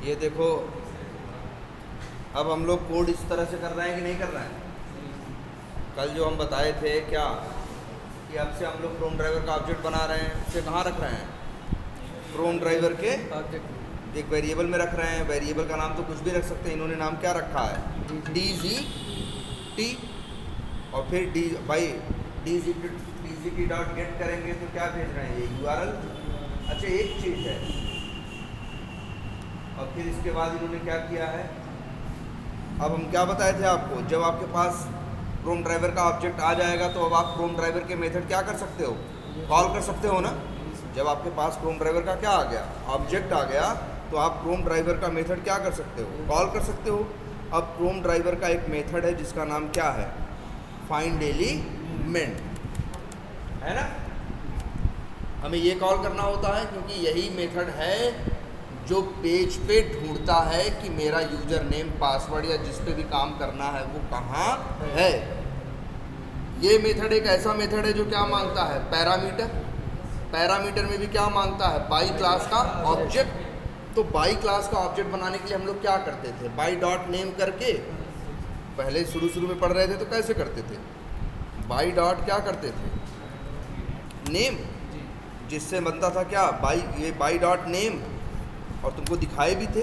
ये देखो, अब हम लोग कोड इस तरह से कर रहे हैं कि नहीं कर रहे हैं? कल जो हम बताए थे क्या कि अब से हम लोग क्रोम ड्राइवर का ऑब्जेक्ट बना रहे हैं, उसे कहाँ रख रहे हैं? क्रोम ड्राइवर के एक वेरिएबल में रख रहे हैं। वेरिएबल का नाम तो कुछ भी रख सकते हैं, इन्होंने नाम क्या रखा है? DGT। और फिर DGT डॉट गेट करेंगे तो क्या भेज रहे हैं? ये URL। अच्छा, एक चीज़ है, और फिर इसके बाद इन्होंने क्या किया है? अब हम क्या बताए थे आपको, जब आपके पास क्रोम ड्राइवर का ऑब्जेक्ट आ जाएगा तो अब आप क्रोम ड्राइवर के मेथड क्या कर सकते हो? कॉल कर सकते हो ना। जब आपके पास क्रोम ड्राइवर का क्या आ गया? ऑब्जेक्ट आ गया, तो आप क्रोम ड्राइवर का मेथड क्या कर सकते हो? कॉल कर सकते हो। अब क्रोम ड्राइवर का एक मेथड है जिसका नाम क्या है? फाइंड एलिमेंट, है ना। हमें ये कॉल करना होता है क्योंकि यही मेथड है जो पेज पे ढूंढता है कि मेरा यूजर नेम, पासवर्ड या जिस पे भी काम करना है वो कहाँ है। ये मेथड एक ऐसा मेथड है जो क्या मांगता है? पैरामीटर। पैरामीटर में भी क्या मांगता है? बाई क्लास का ऑब्जेक्ट। तो बाई क्लास का ऑब्जेक्ट बनाने के लिए हम लोग क्या करते थे? बाई डॉट नेम करके, पहले शुरू में पढ़ रहे थे तो कैसे करते थे? बाई डॉट क्या करते थे? नेम, जिससे बनता था क्या? By dot name. और तुमको दिखाए भी थे,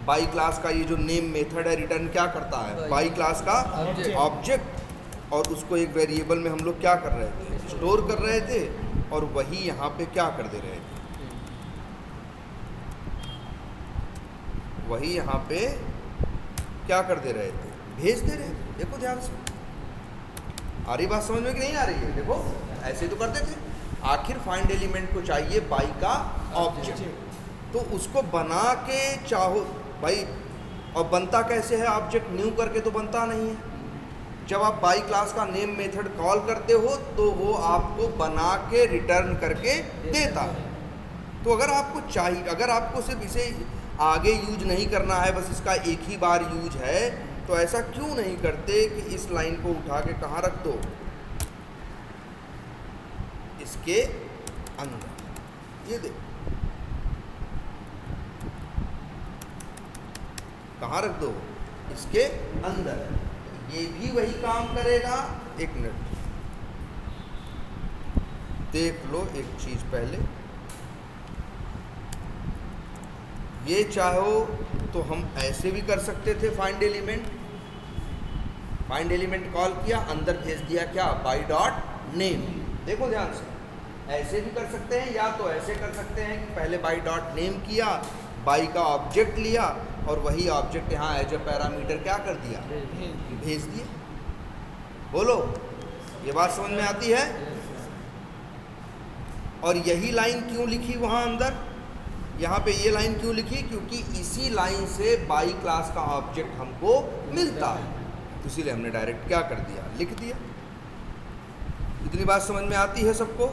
बाई क्लास का ये जो नेम मेथड है रिटर्न क्या करता है? बाई क्लास का ऑब्जेक्ट। और उसको एक वेरिएबल में हम लोग क्या कर रहे थे? स्टोर कर रहे थे। और वही यहाँ पे क्या कर दे रहे थे? वही यहाँ पे क्या कर दे रहे थे? भेज दे रहे थे। देखो ध्यान से, आ रही बात समझ में कि नहीं आ रही है? देखो, ऐसे तो करते थे। आखिर फाइंड एलिमेंट को चाहिए बाई का ऑब्जेक्ट, तो उसको बना के चाहो भाई। और बनता कैसे है ऑब्जेक्ट? न्यू करके तो बनता नहीं है। जब आप बाई क्लास का नेम मेथड कॉल करते हो तो वो आपको बना के रिटर्न करके देता है। तो अगर आपको चाहिए, अगर आपको सिर्फ इसे आगे यूज नहीं करना है, बस इसका एक ही बार यूज है, तो ऐसा क्यों नहीं करते कि इस लाइन को उठा के कहाँ रख दो? इसके अंदर। ये देखो कहाँ रख दो? इसके अंदर। ये भी वही काम करेगा। एक मिनट देख लो एक चीज पहले। ये चाहो तो हम ऐसे भी कर सकते थे, find element. Find element call किया, अंदर भेज दिया क्या? By dot name. देखो ध्यान से, ऐसे भी कर सकते हैं, या तो ऐसे कर सकते हैं कि पहले बाई डॉट नेम किया, बाई का ऑब्जेक्ट लिया, और वही ऑब्जेक्ट यहाँ एज ए पैरामीटर क्या कर दिया? भेज दिया। बोलो, ये बात समझ में आती है? और यही लाइन क्यों लिखी वहाँ अंदर? यहाँ पे ये लाइन क्यों लिखी? क्योंकि इसी लाइन से बाई क्लास का ऑब्जेक्ट हमको मिलता है, इसीलिए हमने डायरेक्ट क्या कर दिया? लिख दिया। इतनी बात समझ में आती है सबको?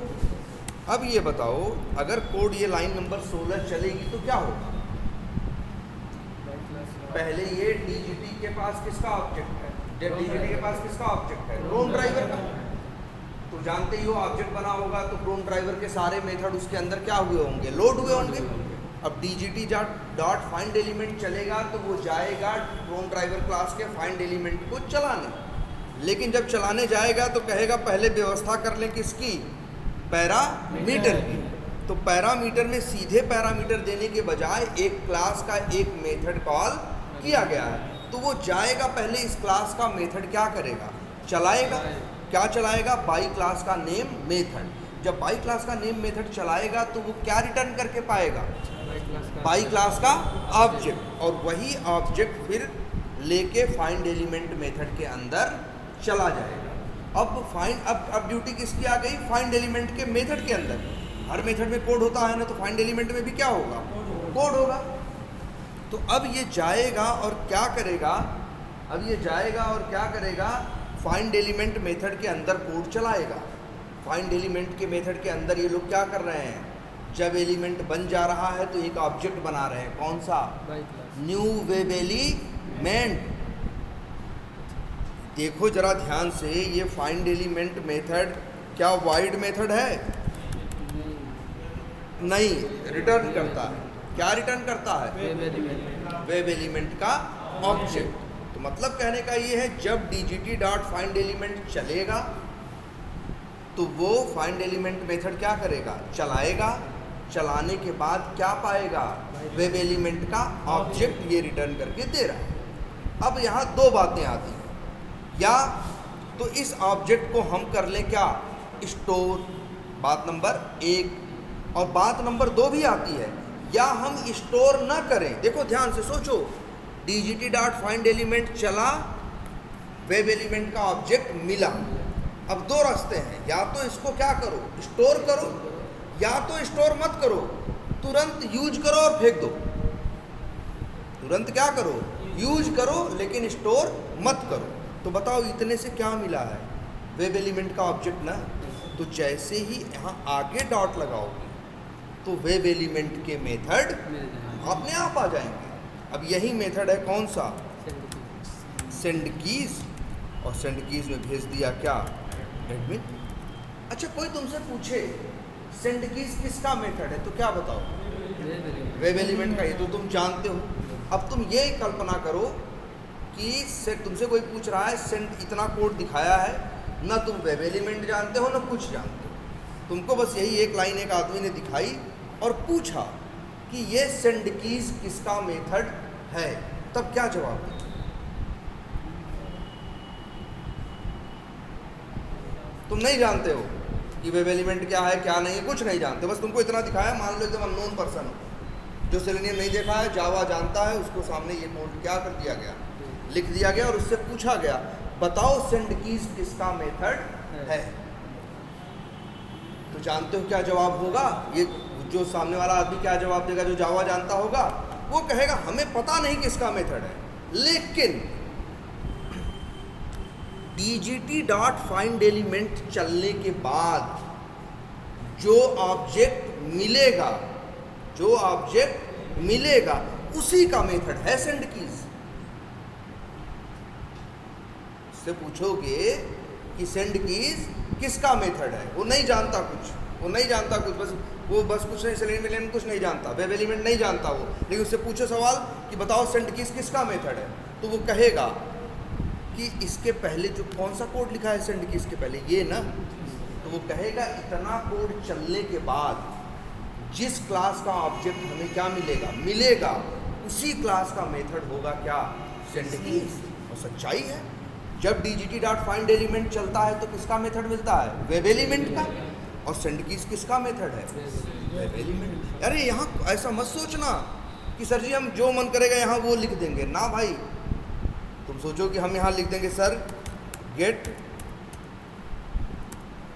अब ये बताओ, अगर कोड ये लाइन नंबर 16 चलेगी तो क्या होगा? पहले ये DGT के पास किसका ऑब्जेक्ट है? DGT के पास किसका ऑब्जेक्ट है? क्रोम ड्राइवर का। तो जानते ही हो, ऑब्जेक्ट बना होगा तो क्रोम ड्राइवर के सारे मेथड उसके अंदर क्या हुए होंगे? लोड हुए होंगे। अब DGT डॉट फाइंड एलिमेंट चलेगा तो वो जाएगा क्रोम ड्राइवर क्लास के फाइंड एलिमेंट को चलाने। लेकिन जब चलाने जाएगा तो कहेगा पहले व्यवस्था कर लें किसकी? पैरामीटर की। तो पैरामीटर में सीधे पैरामीटर देने के बजाय एक क्लास का एक मेथड कॉल किया गया है, तो वो जाएगा पहले इस क्लास का मेथड क्या करेगा? चलाएगा। क्या चलाएगा? बाई क्लास का नेम मेथड। जब बाई क्लास का नेम मेथड चलाएगा तो वो क्या रिटर्न करके पाएगा? बाई क्लास का ऑब्जेक्ट। और वही ऑब्जेक्ट फिर लेके फाइंड एलिमेंट मेथड के अंदर चला जाएगा। अब ड्यूटी किसकी आ गई? फाइंड एलिमेंट के मेथड के अंदर। हर मेथड में कोड होता है ना, तो फाइंड एलिमेंट में भी क्या होगा? कोड होगा। तो अब ये जाएगा और क्या करेगा? अब ये जाएगा और क्या करेगा? फाइंड एलिमेंट मेथड के अंदर कोड चलाएगा। फाइंड एलिमेंट के मेथड के अंदर ये लोग क्या कर रहे हैं? जब एलिमेंट बन जा रहा है तो एक ऑब्जेक्ट बना रहे हैं। कौन सा? New web element. देखो जरा ध्यान से, ये फाइंड एलिमेंट मेथड क्या वाइड मेथड है? नहीं, रिटर्न करता है। क्या रिटर्न करता है? वेब एलिमेंट का ऑब्जेक्ट। तो मतलब कहने का ये है, जब डीजीटी डॉट फाइंड एलिमेंट चलेगा तो वो फाइंड एलिमेंट मेथड क्या करेगा, चलाएगा। चलाने के बाद क्या पाएगा, वेब एलिमेंट का ऑब्जेक्ट ये रिटर्न करके दे रहा है। अब यहाँ दो बातें आती हैं, या तो इस ऑब्जेक्ट को हम कर लें क्या, स्टोर, बात नंबर 1, और बात नंबर 2 भी आती है, या हम स्टोर न करें। देखो ध्यान से सोचो, डीजीटी डॉट फाइंड एलिमेंट चला, वेब एलिमेंट का ऑब्जेक्ट मिला। अब दो रास्ते हैं, या तो इसको क्या करो, स्टोर करो, या तो स्टोर मत करो, तुरंत यूज करो और फेंक दो। तुरंत क्या करो, यूज करो, लेकिन स्टोर मत करो। तो बताओ इतने से क्या मिला है, वेब एलिमेंट का ऑब्जेक्ट ना। तो जैसे ही यहाँ आगे डॉट लगाओगे तो वेब एलिमेंट के मेथड अपने आप आ जाएंगे। अब यही मेथड है कौन सा, सेंड कीज, और सेंड कीज में भेज दिया क्या, एडमिन। अच्छा कोई तुमसे पूछे सेंड कीज किसका मेथड है, तो क्या बताओ, वेब एलिमेंट का। ये तो तुम जानते हो। अब तुम ये कल्पना करो कि तुमसे कोई पूछ रहा है, सेंड इतना कोड दिखाया है, ना तुम वेब एलिमेंट जानते हो ना कुछ जानते हो, तुमको बस यही एक लाइन एक आदमी ने दिखाई और पूछा कि ये सेंड कीज किसका मेथड है, तब क्या जवाब दे। तुम नहीं जानते हो कि वेब एलिमेंट क्या है क्या नहीं है, कुछ नहीं जानते, बस तुमको इतना दिखाया। मान लो एकदम अननोन पर्सन हो, जो सेलेनियम नहीं देखा है, जावा जानता है, उसको सामने ये कोड क्या कर दिया गया, लिख दिया गया, और उससे पूछा गया बताओ सेंड कीज किसका मेथड है। तो जानते हो क्या जवाब होगा, ये जो सामने वाला आदमी क्या जवाब देगा, जो जावा जानता होगा, वो कहेगा हमें पता नहीं किसका मेथड है, लेकिन डीजीटी डॉट फाइंड एलिमेंट चलने के बाद जो ऑब्जेक्ट मिलेगा, जो ऑब्जेक्ट मिलेगा उसी का मेथड है सेंड कीज। उससे पूछोगे कि सेंड कीज किसका मेथड है, वो नहीं जानता कुछ, वो नहीं जानता कुछ, बस कुछ नहीं, सेलेनियम एलिमेंट कुछ नहीं जानता, वेब एलिमेंट नहीं जानता वो, लेकिन उससे पूछो सवाल कि बताओ सेंड कीज किसका मेथड है, तो वो कहेगा कि इसके पहले जो कौन सा कोड लिखा है सेंड कीज के पहले, ये ना। तो वो कहेगा इतना कोड चलने के बाद जिस क्लास का ऑब्जेक्ट हमें क्या मिलेगा उसी क्लास का मेथड होगा क्या, सेंड कीज। और सच्चाई है, जब डीजीटी डॉट फाइंड एलिमेंट चलता है तो किसका मेथड मिलता है, वेब एलिमेंट का, और सेंड कीज किसका मेथड है, वेब एलिमेंट। अरे यहाँ ऐसा मत सोचना कि सर जी हम जो मन करेगा यहाँ वो लिख देंगे, ना भाई। तुम सोचो कि हम यहाँ लिख देंगे सर गेट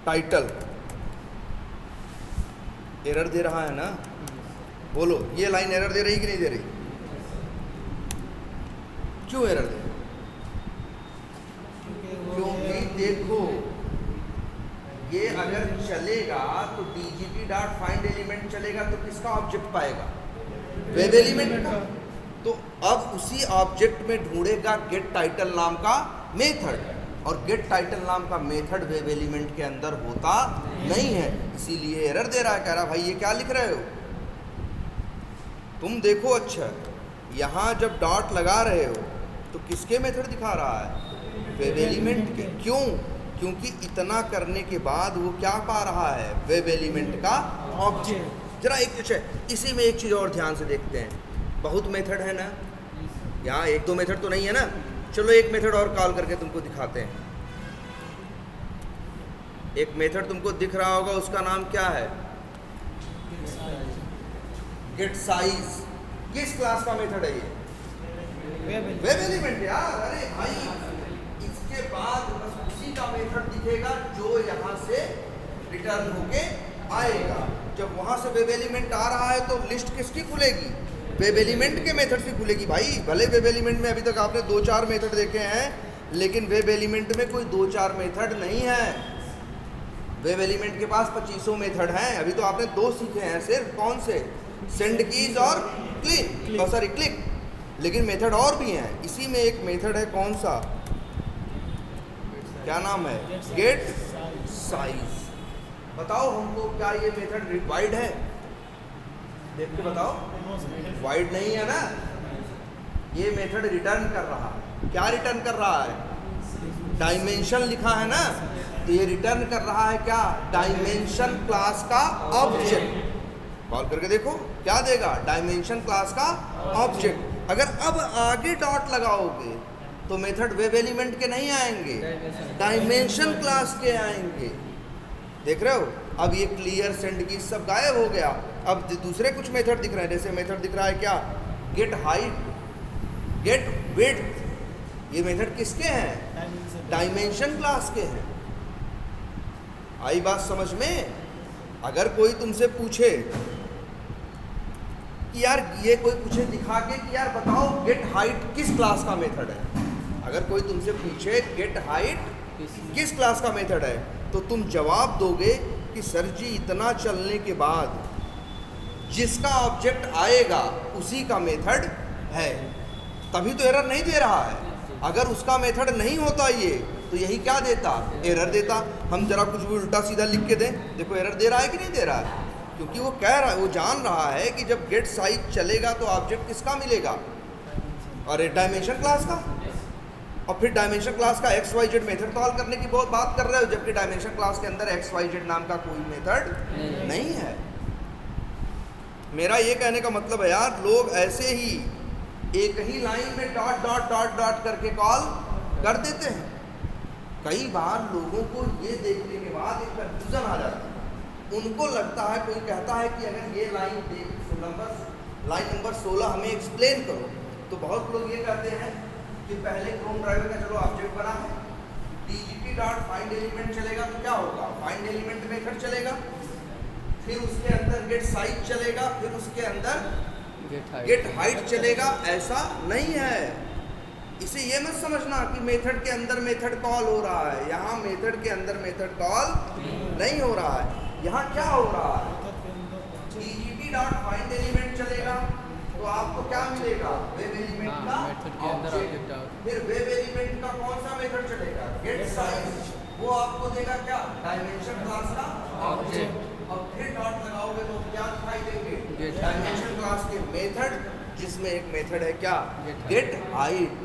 टाइटल, एरर दे रहा है ना, बोलो ये लाइन एरर दे रही कि नहीं दे रही, क्यों एरर दे, क्योंकि देखो ये अगर चलेगा तो डीजीटी डॉट फाइंड एलिमेंट चलेगा तो किसका ऑब्जेक्ट पाएगा, वेब एलिमेंट का। तो अब उसी ऑब्जेक्ट में ढूंढेगा गेट टाइटल नाम का मेथड, और गेट टाइटल नाम का मेथड वेब एलिमेंट के अंदर होता नहीं है, इसीलिए एरर दे रहा है, कह रहा भाई ये क्या लिख रहे हो तुम, देखो अच्छा यहाँ जब डॉट लगा रहे हो तो किसके मेथड दिखा रहा है, वेब एलिमेंट के। क्यों, क्योंकि इतना करने के बाद वो क्या पा रहा है, वेब एलिमेंट का ऑब्जेक्ट। जरा एक अच्छा इसी में एक चीज़ और ध्यान से देखते हैं, बहुत मेथड है ना, यहाँ एक दो मेथड तो नहीं है ना, चलो एक मेथड और कॉल करके तुमको दिखाते हैं। एक मेथड तुमको दिख रहा होगा, उसका नाम क्या है, गेट साइज। किस क्लास का मेथड है ये, वेब एलिमेंट यार। अरे भाई इसके बाद बस उसी का मेथड दिखेगा जो यहाँ से रिटर्न होके आएगा। जब वहाँ से वेब एलिमेंट आ रहा है तो लिस्ट किसकी खुलेगी, वेब एलिमेंट के मेथड से खुलेगी। भाई भले वेब एलिमेंट में अभी तक आपने 2-4 मेथड देखे हैं, लेकिन वेब एलिमेंट में कोई 2-4 मेथड नहीं है। वेब एलिमेंट के पास 2500 मेथड हैं। अभी तो आपने 2 सीखे हैं सिर्फ, कौन से, सेंड कीज और क्लिक, लेकिन मेथड और भी हैं। इसी में एक मेथड है कौन सा, क्या नाम है, गेट साइज। बताओ हमको क्या ये मेथड वाइड है, देख के बताओ, वाइड नहीं है ना, ये मेथड रिटर्न कर रहा है, क्या रिटर्न कर रहा है? डायमेंशन लिखा है ना, तो ये रिटर्न कर रहा है क्या? डायमेंशन क्लास का ऑब्जेक्ट। कॉल करके देखो क्या देगा? डायमेंशन क्लास का ऑब्जेक्ट। अगर अब आगे डॉट लगाओगे तो मेथड वेब एलिमेंट के नहीं आएंगे, डायमेंशन क्लास के आएंगे। देख रहे हो? अब ये क्लियर, सेंड की सब गायब हो गया। अब दूसरे कुछ मेथड दिख रहे हैं, जैसे मेथड दिख रहा है क्या? Get height, get width. ये मेथड किसके हैं? डायमेंशन क्लास के हैं। आई बात समझ में? अगर कोई तुमसे पूछे कि यार, ये कोई पूछे दिखा के कि यार बताओ गेट हाइट किस क्लास का मेथड है, अगर कोई तुमसे पूछे गेट हाइट किस क्लास का मेथड है, तो तुम जवाब दोगे कि सर जी इतना चलने के बाद जिसका ऑब्जेक्ट आएगा उसी का मेथड है, तभी तो एरर नहीं दे रहा है। अगर उसका मेथड नहीं होता ये, तो यही क्या देता? एरर देता। हम जरा कुछ भी उल्टा सीधा लिख के दें, देखो एरर दे रहा है कि नहीं दे रहा है? क्योंकि वो कह रहा है, वो जान रहा है कि जब गेट साइज चलेगा तो ऑब्जेक्ट किसका मिलेगा? अरे डायमेंशन क्लास का। और फिर डायमेंशन क्लास का XYZ मेथड कॉल करने की बहुत बात कर रहे हो, जबकि डायमेंशन क्लास के अंदर XYZ नाम का कोई मेथड नहीं है। मेरा ये कहने का मतलब है यार, लोग ऐसे ही एक ही लाइन में डॉट डॉट डॉट डॉट करके कॉल कर देते हैं। कई बार लोगों को ये देखने के बाद एक कंफ्यूजन आ जाता है। उनको लगता है, कोई कहता है कि अगर ये लाइन लाइन नंबर 16 हमें एक्सप्लेन करो, तो बहुत लोग ये कहते हैं कि पहले क्रोम ड्राइवर का चलो ऑब्जेक्ट बना है, DGT डॉट फाइंड एलिमेंट चलेगा तो क्या होगा? फाइंड एलिमेंट मेथड चलेगा, फिर उसके अंदर गेट साइज चलेगा, फिर उसके अंदर गेट हाइट चलेगा। ऐसा नहीं है। इसे ये मत समझना कि मेथड के अंदर मेथड कॉल हो रहा है। यहाँ मेथड के अंदर मेथड कॉल नहीं हो रहा है। यहाँ क्या हो रहा है? DGT डॉट फाइंड एलिमेंट चलेगा तो आपको क्या मिलेगा? वेब एलिमेंट का ऑब्जेक्ट। फिर वेब एलिमेंट का कौन सा मेथड चलेगा? Get size. वो आपको देगा क्या? डायमेंशन क्लास का ऑब्जेक्ट। और फिर डॉट लगाओगे तो क्या दिखाई देंगे? डायमेंशन क्लास के मेथड, जिसमें एक मेथड है क्या? Get height.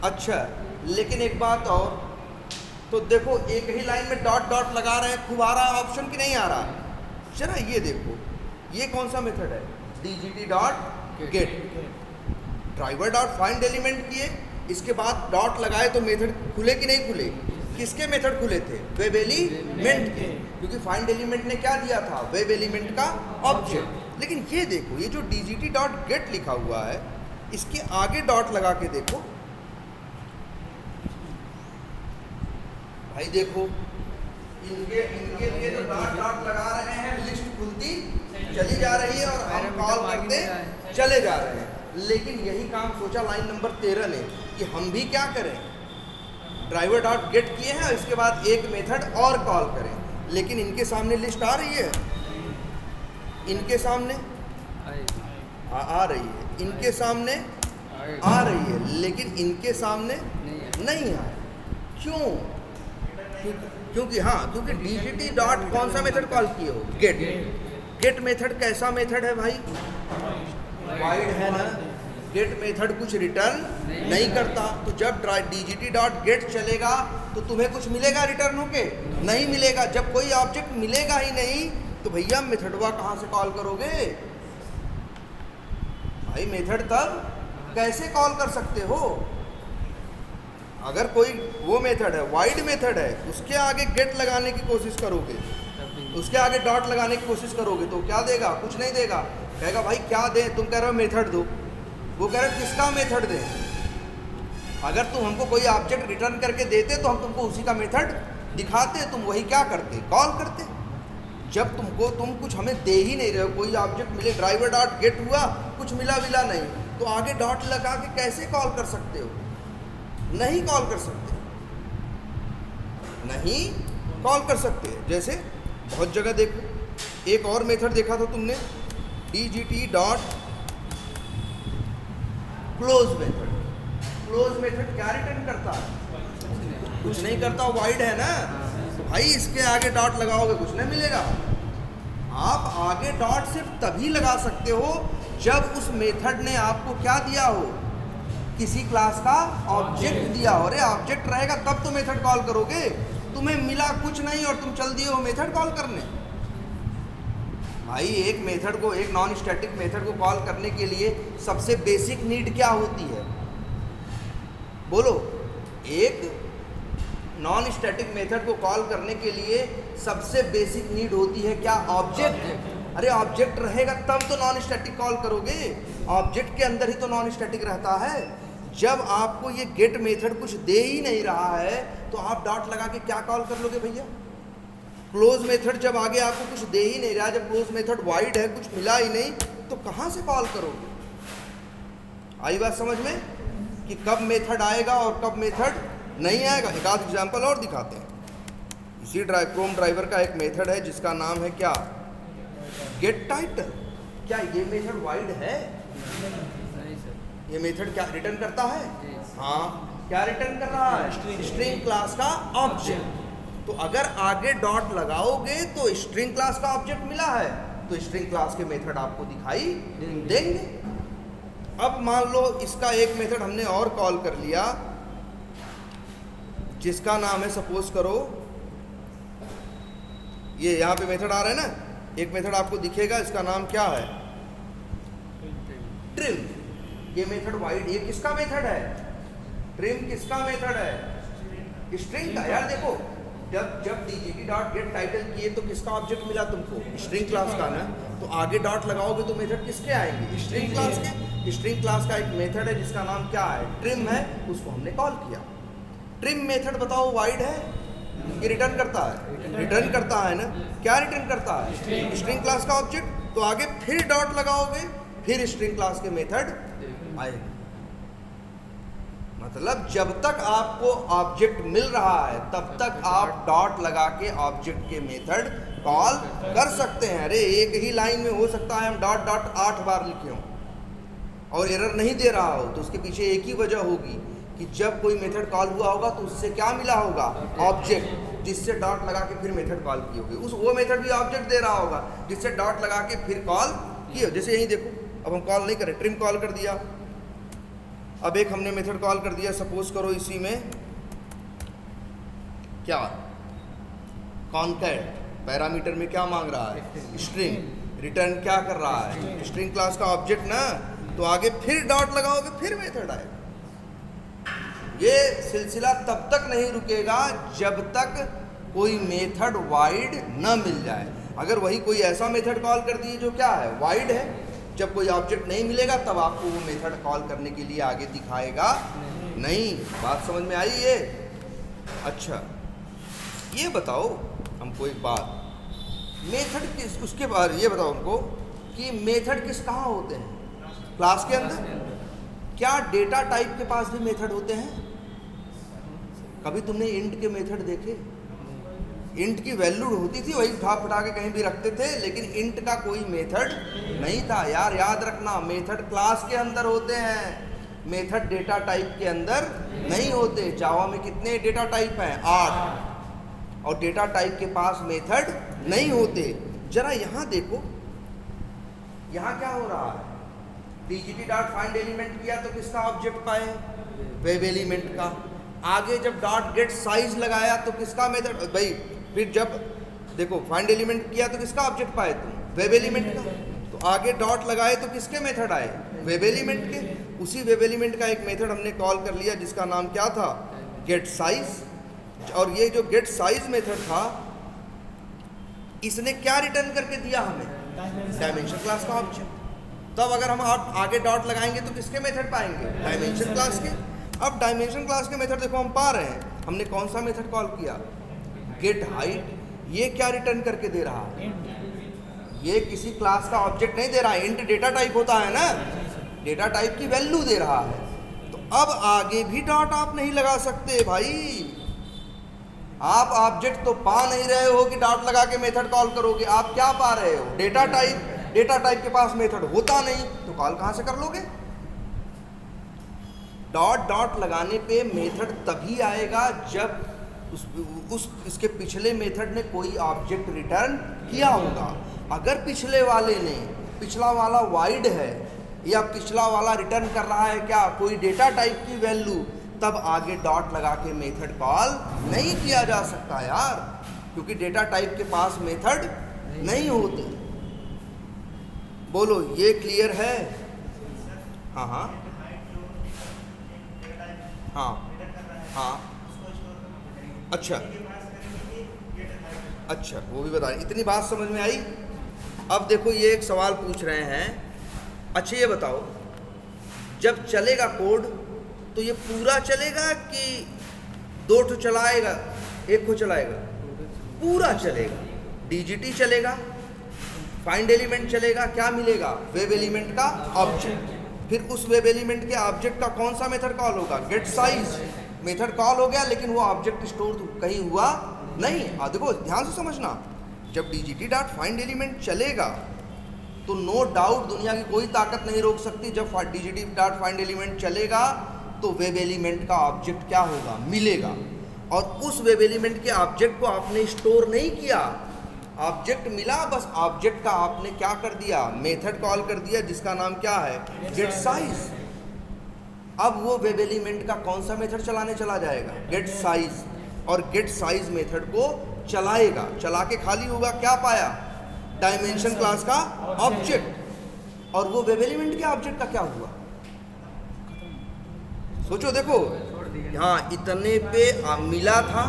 अच्छा, लेकिन एक बात और, तो देखो एक ही लाइन में डॉट डॉट लगा रहे हैं, खूब आ रहा है ऑप्शन कि नहीं आ रहा है? जरा ये देखो, ये कौन सा मेथड है? DGT dot gate. Driver dot find element किए, इसके बाद डॉट लगाए तो मेथड खुले कि नहीं खुले? किसके मेथड खुले थे? वेब एलिमेंट के, क्योंकि फाइंड एलिमेंट ने क्या दिया था? वेब एलिमेंट का ऑब्जेक्ट। लेकिन ये देखो, ये जो DGT डॉट गेट लिखा हुआ है, इसके आगे डॉट लगा के देखो भाई, देखो इनके लिए तो डॉट डॉट लगा रहे हैं, लिस्ट खुलती चली जा रही है और हम कॉल करते चले जा रहे हैं। लेकिन यही काम सोचा लाइन नंबर 13 ने कि हम भी क्या करें? ड्राइवर डॉट गेट किए हैं और इसके बाद एक मेथड और कॉल करें। लेकिन इनके सामने लिस्ट आ रही है, इनके सामने आ रही है, इनके सामने आ रही है, लेकिन इनके सामने नहीं आ रही। क्यों? क्योंकि क्योंकि DGT डॉट कौन सा मेथड कॉल किए हो? गेट। गेट मेथड कैसा मेथड है भाई? वाइड है ना। गेट मेथड कुछ रिटर्न नहीं करता। तो जब DGT डॉट गेट चलेगा तो तुम्हें कुछ मिलेगा रिटर्न होके? नहीं मिलेगा। जब कोई ऑब्जेक्ट मिलेगा ही नहीं तो भैया मेथडवा कहाँ से कॉल करोगे भाई? मेथड तब कैसे कॉल कर सकते हो? अगर कोई वो मेथड है, वाइड मेथड है, उसके आगे गेट लगाने की कोशिश करोगे, उसके आगे डॉट लगाने की कोशिश करोगे तो क्या देगा? कुछ नहीं देगा। कहेगा भाई क्या दे? तुम कह रहे हो मेथड दो, वो कह रहे हो किसका मेथड दे? अगर तुम हमको कोई ऑब्जेक्ट रिटर्न करके देते तो हम तुमको उसी का मेथड दिखाते, तुम वही क्या करते? कॉल करते। जब तुम कुछ हमें दे ही नहीं रहे हो, कोई ऑब्जेक्ट मिले, ड्राइवर डॉट गेट हुआ, कुछ मिला नहीं, तो आगे डॉट लगा के कैसे कॉल कर सकते हो? नहीं कॉल कर सकते, नहीं कॉल कर सकते। जैसे बहुत जगह देखो, एक और मेथड देखा था तुमने, DGT dot close method. Close method क्या रिटर्न करता है? कुछ नहीं करता, वाइड है ना। तो भाई इसके आगे डॉट लगाओगे कुछ नहीं मिलेगा। आप आगे डॉट सिर्फ तभी लगा सकते हो जब उस मेथड ने आपको क्या दिया हो, किसी क्लास का ऑब्जेक्ट दिया हो। अरे ऑब्जेक्ट रहेगा तब तो मेथड कॉल करोगे, तुम्हें मिला कुछ नहीं और तुम चल दिए हो मेथड कॉल करने। भाई एक मेथड को, एक नॉन स्टैटिक मेथड को कॉल करने के लिए सबसे बेसिक नीड क्या होती है, बोलो। एक नॉन स्टैटिक मेथड को कॉल करने के लिए सबसे बेसिक नीड होती है क्या, ऑब्जेक्ट। अरे ऑब्जेक्ट रहेगा तब तो नॉन स्टैटिक कॉल करोगे, ऑब्जेक्ट के अंदर ही तो नॉन स्टैटिक रहता है। जब आपको ये गेट मेथड कुछ दे ही नहीं रहा है तो आप डॉट लगा के क्या कॉल कर लोगे भैया। क्लोज मेथड जब आगे आपको कुछ दे ही नहीं रहा, जब क्लोज मेथड वाइड है, कुछ मिला ही नहीं, तो कहाँ से कॉल करोगे। आई बात समझ में कि कब मेथड आएगा और कब मेथड नहीं आएगा। एक आध एग्जाम्पल और दिखाते हैं। इसी क्रोम ड्राइवर का एक मेथड है जिसका नाम है क्या, गेट टाइटल। क्या ये मेथड वाइड है? ये मेथड क्या रिटर्न करता है? हाँ, क्या रिटर्न कर रहा है, स्ट्रिंग क्लास का ऑब्जेक्ट। तो अगर आगे डॉट लगाओगे तो स्ट्रिंग क्लास का ऑब्जेक्ट मिला है, तो स्ट्रिंग क्लास के मेथड आपको दिखाई देंगे। अब मान लो इसका एक मेथड हमने और कॉल कर लिया जिसका नाम है, सपोज करो ये यहाँ पे मेथड आ रहा है ना, एक मेथड आपको दिखेगा, इसका नाम क्या है, ट्रिम। ये मेथड वाइड, ये किसका मेथड है, ट्रिम किसका मेथड है, स्ट्रिंग का। यार देखो, जब डीजीटी डॉट गेट टाइटल किए तो किसका ऑब्जेक्ट मिला तुमको, स्ट्रिंग क्लास का ना। तो आगे डॉट लगाओगे तो मेथड किसके आएंगे, स्ट्रिंग क्लास के। स्ट्रिंग क्लास का एक मेथड है जिसका नाम क्या है, ट्रिम है, उसको हमने कॉल किया। ट्रिम मेथड बताओ वाइड है कि रिटर्न करता है, रिटर्न करता है ना। क्या रिटर्न करता है, स्ट्रिंग क्लास का ऑब्जेक्ट। तो आगे फिर डॉट लगाओगे, फिर स्ट्रिंग क्लास के मेथड आएंगे। मतलब जब तक आपको ऑब्जेक्ट मिल रहा है तब तक आप डॉट लगा के ऑब्जेक्ट के मेथड कॉल कर सकते हैं। अरे एक ही लाइन में हो सकता है हम डॉट डॉट 8 बार लिखे हों और एरर नहीं दे रहा हो, तो उसके पीछे एक ही वजह होगी कि जब कोई मेथड कॉल हुआ होगा तो उससे क्या मिला होगा, ऑब्जेक्ट, जिससे डॉट लगा के फिर मेथड कॉल किए होगे। उस वो मेथड भी ऑब्जेक्ट दे रहा होगा जिससे डॉट लगा के फिर कॉल किए। जैसे यहीं देखो, अब हम कॉल नहीं करें, ट्रिम कॉल कर दिया। अब एक हमने मेथड कॉल कर दिया, सपोज करो इसी में क्या, कॉन्कैट, पैरामीटर में क्या मांग रहा है, स्ट्रिंग, रिटर्न क्या कर रहा है, स्ट्रिंग क्लास का ऑब्जेक्ट ना। तो आगे फिर डॉट लगाओगे फिर मेथड आएगा। ये सिलसिला तब तक नहीं रुकेगा जब तक कोई मेथड वाइड न मिल जाए। अगर वही कोई ऐसा मेथड कॉल कर दिए जो क्या है, वाइड है, जब कोई ऑब्जेक्ट नहीं मिलेगा तब आपको वो मेथड कॉल करने के लिए आगे दिखाएगा नहीं। बात समझ में आई ये? अच्छा ये बताओ हमको एक बात, मेथड किस, उसके बाद ये बताओ हमको कि मेथड किस कहाँ होते हैं, क्लास के अंदर। क्या डेटा टाइप के पास भी मेथड होते हैं? कभी तुमने इंट के मेथड देखे? इंट की वैल्यू होती थी, वही उठा फटा के कहीं भी रखते थे, लेकिन इंट का कोई मेथड नहीं था। यार याद रखना, मेथड क्लास के अंदर होते हैं, मेथड डेटा टाइप के अंदर नहीं होते। जावा में कितने डेटा टाइप हैं, 8, और डेटा टाइप के पास मेथड नहीं होते। जरा यहाँ देखो, यहाँ क्या हो रहा है, डीजीटी डॉट फाइंड एलिमेंट किया तो किसका ऑब्जेक्ट पाए, वेब एलिमेंट का। आगे जब डॉट गेट साइज लगाया तो किसका मेथड, भाई फिर जब देखो फाइंड एलिमेंट किया तो किसका ऑब्जेक्ट पाए तुम, वेब एलिमेंट का। तो आगे डॉट लगाए तो किसके मेथड आए, वेब एलिमेंट के। उसी वेब एलिमेंट का एक मेथड हमने कॉल कर लिया जिसका नाम क्या था, गेट साइज। और ये जो गेट साइज मेथड था, इसने क्या रिटर्न करके दिया हमें, डायमेंशन क्लास का ऑब्जेक्ट। तब अगर हम आगे डॉट लगाएंगे तो किसके मेथड पाएंगे, डायमेंशन क्लास के। अब डायमेंशन क्लास के मेथड देखो हम पा रहे हैं, हमने कौन सा मेथड कॉल किया, गेट हाइट। ये क्या रिटर्न करके दे रहा है, ये किसी क्लास का ऑब्जेक्ट नहीं दे रहा है, इंट डेटा टाइप होता है ना, डेटा टाइप की वैल्यू दे रहा है। तो अब आगे भी डॉट आप नहीं लगा सकते भाई, आप ऑब्जेक्ट तो पा नहीं रहे हो कि डॉट लगा के मेथड कॉल करोगे। आप क्या पा रहे हो, डेटा टाइप। डेटा टाइप के पास मेथड होता नहीं तो कॉल कहाँ से कर लोगे। डॉट डॉट लगाने पे मेथड तभी आएगा जब इसके पिछले मेथड ने कोई ऑब्जेक्ट रिटर्न किया होगा। अगर पिछले वाले ने, पिछला वाला वाइड है या पिछला वाला रिटर्न कर रहा है क्या, कोई डेटा टाइप की वैल्यू, तब आगे डॉट लगा के मेथड कॉल नहीं किया जा सकता यार, क्योंकि डेटा टाइप के पास मेथड नहीं होते। बोलो ये क्लियर है? हाँ हाँ हाँ हाँ, अच्छा अच्छा, वो भी बता रहे। इतनी बात समझ में आई? अब देखो ये एक सवाल पूछ रहे हैं, अच्छा ये बताओ, जब चलेगा कोड तो ये पूरा चलेगा कि 2 ठो चलाएगा, 1 को चलाएगा? पूरा चलेगा। डीजीटी चलेगा, फाइंड एलिमेंट चलेगा, क्या मिलेगा? वेब एलिमेंट का ऑब्जेक्ट। फिर उस वेब एलिमेंट के ऑब्जेक्ट का कौन सा मेथड कॉल होगा? गेट साइज मेथड कॉल हो गया, लेकिन वो ऑब्जेक्ट स्टोर कहीं हुआ नहीं। देखो ध्यान से समझना, जब डीजीटी डॉट फाइंड एलिमेंट चलेगा तो नो डाउट दुनिया की कोई ताकत नहीं रोक सकती, जब डीजीटी डॉट फाइंड एलिमेंट चलेगा तो वेब एलिमेंट का ऑब्जेक्ट क्या होगा? मिलेगा। और उस वेब एलिमेंट के ऑब्जेक्ट को आपने स्टोर नहीं किया, ऑब्जेक्ट मिला, बस ऑब्जेक्ट का आपने क्या कर दिया? मेथड कॉल कर दिया, जिसका नाम क्या है? Get size. अब वो वेब एलिमेंट का कौन सा मेथड चलाने चला जाएगा? Get size. और गेट साइज मेथड को चलाएगा, चला के खाली होगा, क्या पाया? डायमेंशन क्लास का ऑब्जेक्ट। और वो वेब एलिमेंट के ऑब्जेक्ट का क्या हुआ? सोचो, देखो हाँ, इतने पे मिला था,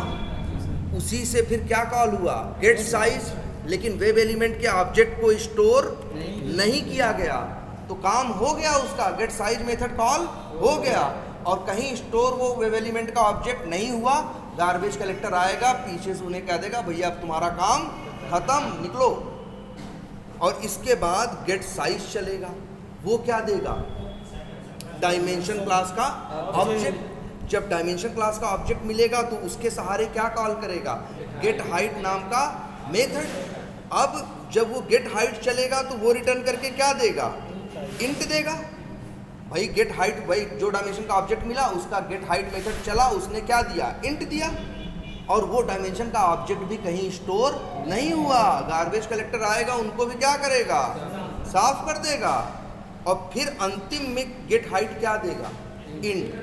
उसी से फिर क्या कॉल हुआ? Get size. लेकिन वेब एलिमेंट के ऑब्जेक्ट को स्टोर नहीं किया गया, तो काम हो गया उसका, गेट साइज मेथड कॉल हो गया। और कहीं स्टोर वो वेब एलिमेंट का ऑब्जेक्ट नहीं हुआ, गार्बेज कलेक्टर आएगा, पीछे से उन्हें कह देगा भैया अब तुम्हारा काम खत्म, निकलो। और इसके बाद गेट साइज चलेगा, वो क्या देगा? डायमेंशन क्लास का ऑब्जेक्ट। जब डायमेंशन क्लास का ऑब्जेक्ट मिलेगा तो उसके सहारे क्या कॉल करेगा? गेट हाइट नाम का मेथड। अब जब वो गेट हाइट चलेगा तो वो रिटर्न करके क्या देगा? इंट देगा। भाई गेट हाइट, भाई जो डायमेंशन का ऑब्जेक्ट मिला उसका गेट हाइट मेथड चला, उसने क्या दिया? इंट दिया। और वो डायमेंशन का ऑब्जेक्ट भी कहीं स्टोर नहीं हुआ, गार्बेज कलेक्टर आएगा, उनको भी क्या करेगा? साफ कर देगा। और फिर अंतिम में गेट हाइट क्या देगा? इंट।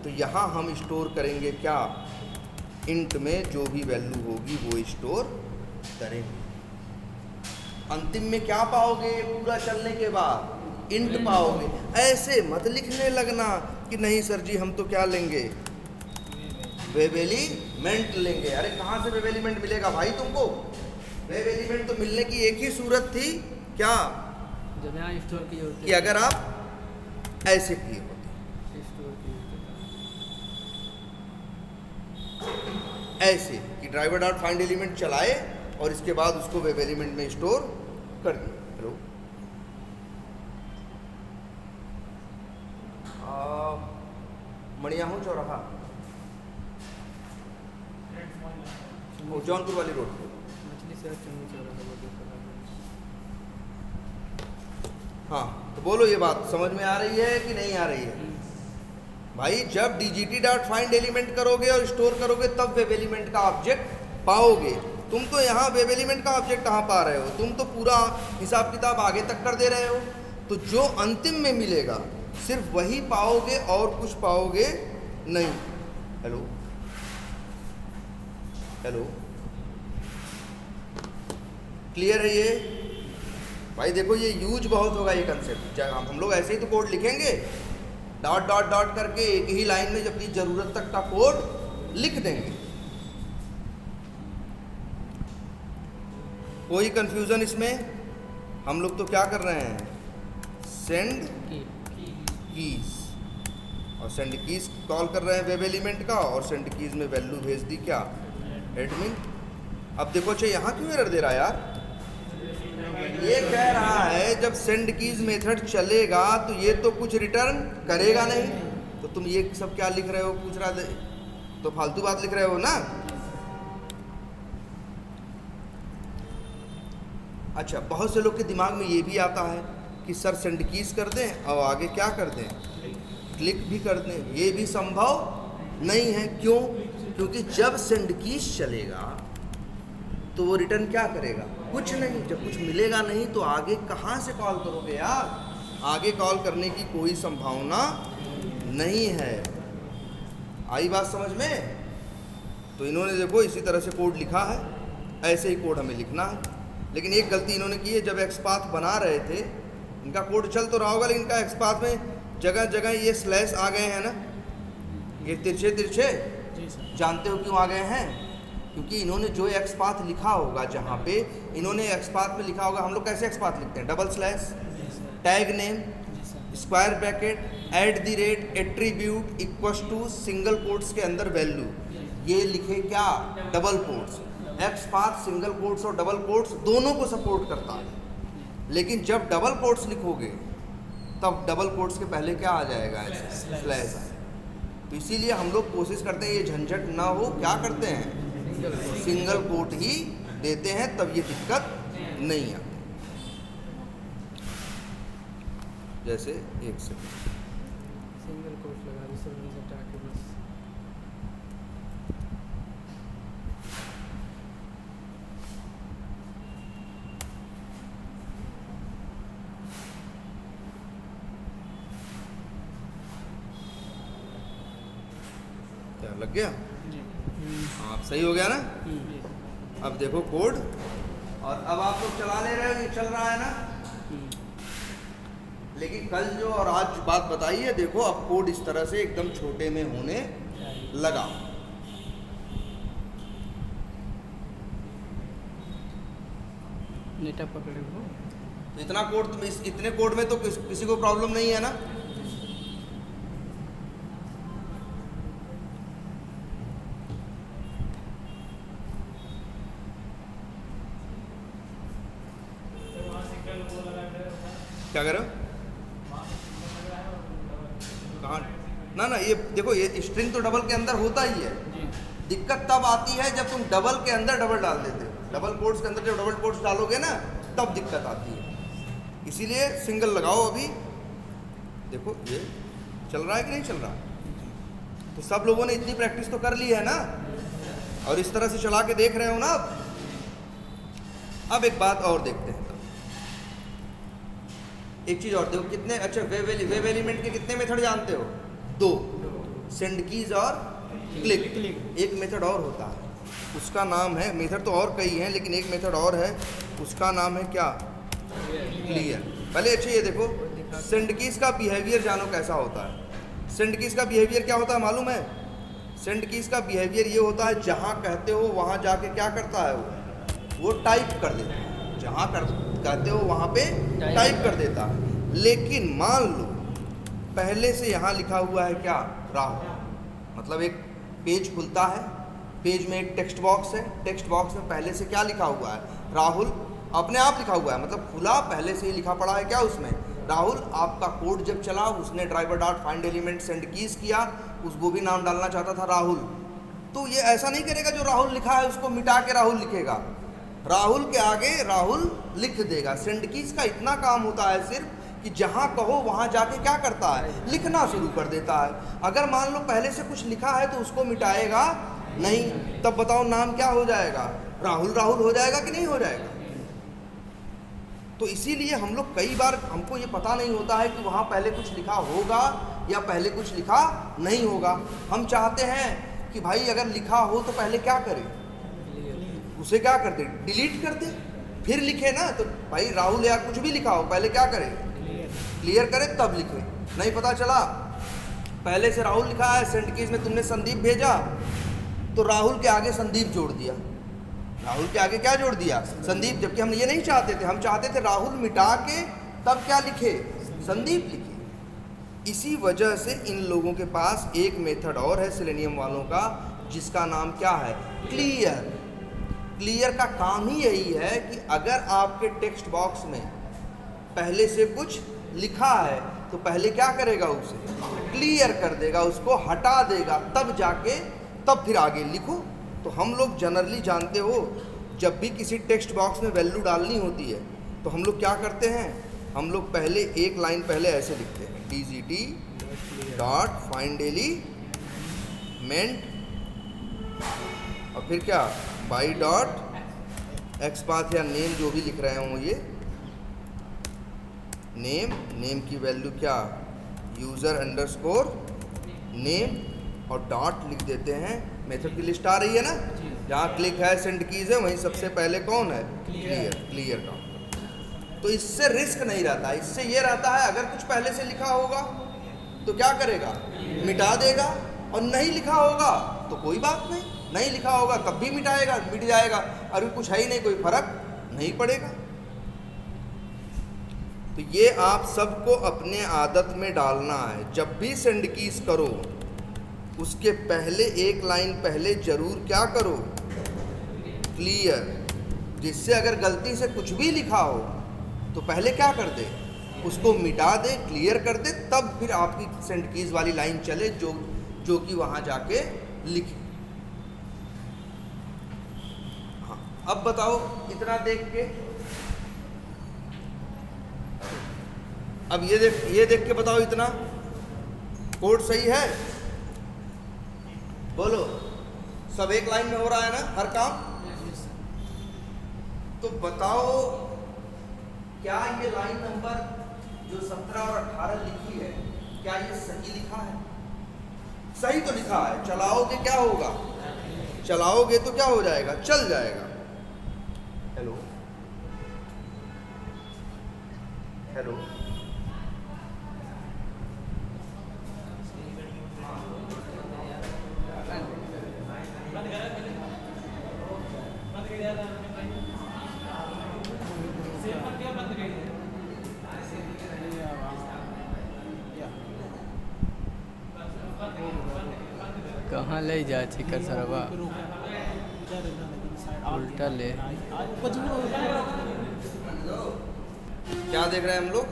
तो यहाँ हम स्टोर करेंगे क्या? इंट में जो भी वैल्यू होगी वो स्टोर करेंगे। अंतिम में क्या पाओगे? पूरा चलने के बाद इंट पाओगे। ऐसे मत लिखने लगना कि नहीं सर जी हम तो क्या लेंगे? वेब एलिमेंट लेंगे। अरे कहाँ से वेब एलिमेंट मिलेगा भाई तुमको? वेब एलिमेंट तो मिलने की एक ही सूरत थी, क्या? जब यहाँ स्टोर किए होते कि अगर आप ऐसे किए होते, ऐसे कि ड्राइवर डॉट फाइंड एलिमेंट चलाए और इसके बाद उसको वेब एलिमेंट में स्टोर कर दिया। हेलो, मणियाहू चौराहा, जौनपुर वाली रोड पे। हाँ, तो बोलो ये बात समझ में आ रही है कि नहीं आ रही है? भाई जब डीजीटी डॉट फाइंड एलिमेंट करोगे और स्टोर करोगे तब वेब एलिमेंट का ऑब्जेक्ट पाओगे। तुम तो यहाँ वेब एलिमेंट का ऑब्जेक्ट कहाँ पा रहे हो? तुम तो पूरा हिसाब किताब आगे तक कर दे रहे हो। तो जो अंतिम में मिलेगा सिर्फ वही पाओगे और कुछ पाओगे नहीं। हेलो हेलो, क्लियर है ये? भाई देखो ये यूज बहुत होगा ये कंसेप्ट। हम लोग ऐसे ही तो कोड लिखेंगे, डॉट डॉट डॉट करके एक ही लाइन में जबकि जरूरत तक का कोड लिख देंगे। कोई कंफ्यूजन इसमें? हम लोग तो क्या कर रहे हैं? सेंड कीज, और सेंड कीज कॉल कर रहे हैं वेब एलिमेंट का, और सेंड कीज में वैल्यू भेज दी क्या? एडमिन। अब देखो अच्छा यहाँ क्यों एरर दे रहा है यार? ये कह रहा है जब सेंड कीज मेथड चलेगा तो ये तो कुछ रिटर्न करेगा नहीं। तो तुम ये सब क्या लिख रहे हो? पूछ रहा है तो फालतू बात लिख रहे हो ना। अच्छा, बहुत से लोग के दिमाग में ये भी आता है कि सर सेंड कीज कर दें और आगे क्या कर दें? क्लिक भी कर दें। ये भी संभव नहीं है। क्यों? क्योंकि जब सेंड कीज चलेगा तो वो रिटर्न क्या करेगा? कुछ नहीं। जब कुछ मिलेगा नहीं तो आगे कहाँ से कॉल करोगे यार? आगे कॉल करने की कोई संभावना नहीं है। आई बात समझ में? तो इन्होंने देखो इसी तरह से कोड लिखा है, ऐसे ही कोड हमें लिखना है। लेकिन एक गलती इन्होंने की है, जब एक्सपाथ बना रहे थे, इनका कोड चल तो रहा होगा लेकिन इनका एक्सपाथ में जगह जगह ये स्लैश आ गए हैं ना, ये तिरछे तिरछे। जी सर। जानते हो क्यों आ गए हैं? क्योंकि इन्होंने जो एक्सपाथ लिखा होगा, जहाँ पे इन्होंने एक्सपाथ में लिखा होगा, हम लोग कैसे एक्सपाथ लिखते हैं? डबल स्लैश, जी सर। टैग नेम, जी sir. Square bracket, @ attribute equals to single quotes के अंदर वैल्यू, ये लिखे क्या? Double quotes. XPath single quotes और डबल कोट्स दोनों को सपोर्ट करता है, लेकिन जब डबल कोट्स लिखोगे तब डबल कोट्स के पहले क्या आ जाएगा? ऐसे स्लैश। तो इसीलिए हम लोग कोशिश करते हैं ये झंझट ना हो, क्या करते हैं? सिंगल कोट ही देते हैं, तब ये दिक्कत नहीं आती। जैसे एक सेकंड, सिंगल कोट लगा दो सर, से हटा के बस। क्या लग गया? जी। हाँ, सही हो गया ना? जी। अब देखो कोड, और अब आप लोग चला ले रहे हो, ये चल रहा है ना? लेकिन कल जो और आज बात बताई है, देखो अब कोड इस तरह से एकदम छोटे में होने लगा। नेटा पकड़े हो। तो इतना कोड, तुम इतने कोड में तो किसी को प्रॉब्लम नहीं है ना? क्या करो? कहाँ? ना ये देखो, ये स्ट्रिंग तो डबल के अंदर होता ही है। दिक्कत तब आती है जब तुम डबल के अंदर डबल डाल देते हो। डबल कोट्स के अंदर जब डबल कोट्स डालोगे ना, तब दिक्कत आती है। इसीलिए सिंगल लगाओ। अभी देखो ये चल रहा है कि नहीं चल रहा? तो सब लोगों ने इतनी प्रैक्टिस तो कर ली है ना, और इस तरह से चला के देख रहे हो ना। अब एक बात और देखते हैं, एक चीज और देखो, कितने अच्छा वेब एलिमेंट के कितने मेथड जानते हो? 2, सेंड कीज और क्लिक। एक मेथड और होता है, उसका नाम है, मेथड तो और कई हैं लेकिन एक मेथड और है, उसका नाम है क्या? क्लियर। पहले अच्छे ये देखो, सेंड कीज का बिहेवियर जानो कैसा होता है। सेंड कीज का बिहेवियर क्या होता है मालूम है? सेंड कीज का बिहेवियर ये होता है, जहाँ कहते हो वहाँ जाके क्या करता है वो टाइप कर देता है। जहाँ कहते हो वहाँ पे टाइप कर देता है। लेकिन मान लो पहले से यहाँ लिखा हुआ है क्या? राहुल। मतलब एक पेज खुलता है, पेज में एक टेक्स्ट बॉक्स है, टेक्स्ट बॉक्स में पहले से क्या लिखा हुआ है? राहुल। अपने आप लिखा हुआ है, मतलब खुला, पहले से ही लिखा पड़ा है क्या उसमें? राहुल। आपका कोड जब चला, उसने driver dot find element send keys किया, उसको भी नाम डालना चाहता था राहुल। तो ये ऐसा नहीं करेगा जो राहुल लिखा है उसको मिटा के राहुल लिखेगा, राहुल के आगे राहुल लिख देगा। सेंड कीज का इतना काम होता है सिर्फ कि जहाँ कहो वहाँ जाके क्या करता है? लिखना शुरू कर देता है। अगर मान लो पहले से कुछ लिखा है तो उसको मिटाएगा नहीं, तब बताओ नाम क्या हो जाएगा? राहुल। राहुल हो जाएगा कि नहीं हो जाएगा? तो इसीलिए हम लोग कई बार, हमको ये पता नहीं होता है कि वहाँ पहले कुछ लिखा होगा या पहले कुछ लिखा नहीं होगा। हम चाहते हैं कि भाई अगर लिखा हो तो पहले क्या करें? उसे क्या कर दे? डिलीट कर दे, फिर लिखे ना। तो भाई राहुल या कुछ भी लिखा हो, पहले क्या करें? क्लियर करें तब लिखे। नहीं पता चला पहले से राहुल लिखा है, सेंड कीज में तुमने संदीप भेजा तो राहुल के आगे संदीप जोड़ दिया। राहुल के आगे क्या जोड़ दिया? संदीप। जबकि हम ये नहीं चाहते थे, हम चाहते थे राहुल मिटा के तब क्या लिखे? संदीप लिखे। इसी वजह से इन लोगों के पास एक मेथड और है सेलेनियम वालों का, जिसका नाम क्या है? क्लियर। क्लियर का काम ही यही है कि अगर आपके टेक्स्ट बॉक्स में पहले से कुछ लिखा है तो पहले क्या करेगा? उसे क्लियर कर देगा, उसको हटा देगा, तब जाके तब फिर आगे लिखो। तो हम लोग जनरली जानते हो, जब भी किसी टेक्स्ट बॉक्स में वैल्यू डालनी होती है तो हम लोग क्या करते हैं? हम लोग पहले एक लाइन पहले ऐसे लिखते हैं, DGT डॉट फाइंड एलिमेंट, और फिर क्या? बाई डॉट एक्सपाथ या नेम जो भी लिख रहे हों ये, नेम की वैल्यू क्या, यूज़र अंडरस्कोर नेम, और डॉट लिख देते हैं। मेथड की लिस्ट आ रही है ना, जहाँ क्लिक है सेंड कीज है वहीं सबसे पहले कौन है, क्लियर का। तो इससे रिस्क नहीं रहता, इससे ये रहता है अगर कुछ पहले से लिखा होगा तो क्या करेगा, मिटा देगा, और नहीं लिखा होगा तो कोई बात नहीं, नहीं लिखा होगा तब भी मिटाएगा, मिट जाएगा, अगर कुछ है ही नहीं कोई फर्क नहीं पड़ेगा। तो ये आप सबको अपने आदत में डालना है, जब भी सेंड कीज करो उसके पहले एक लाइन पहले जरूर क्या करो, क्लियर, जिससे अगर गलती से कुछ भी लिखा हो तो पहले क्या कर दे, उसको मिटा दे, क्लियर कर दे, तब फिर आपकी सेंड कीज वाली लाइन चले जो कि वहां जाके लिखे। हाँ, अब बताओ इतना देख के, अब ये देख के बताओ इतना कोड सही है, बोलो, सब एक लाइन में हो रहा है ना हर काम। तो बताओ क्या ये लाइन नंबर जो 17 और 18 लिखी है, क्या ये सही लिखा है, सही तो लिखा है, चलाओगे क्या होगा, चलाओगे तो क्या हो जाएगा, चल जाएगा। हेलो हेलो, कहाँ ले जाए थी सरवा, उल्टा ले। क्या देख रहे हैं हम लोग,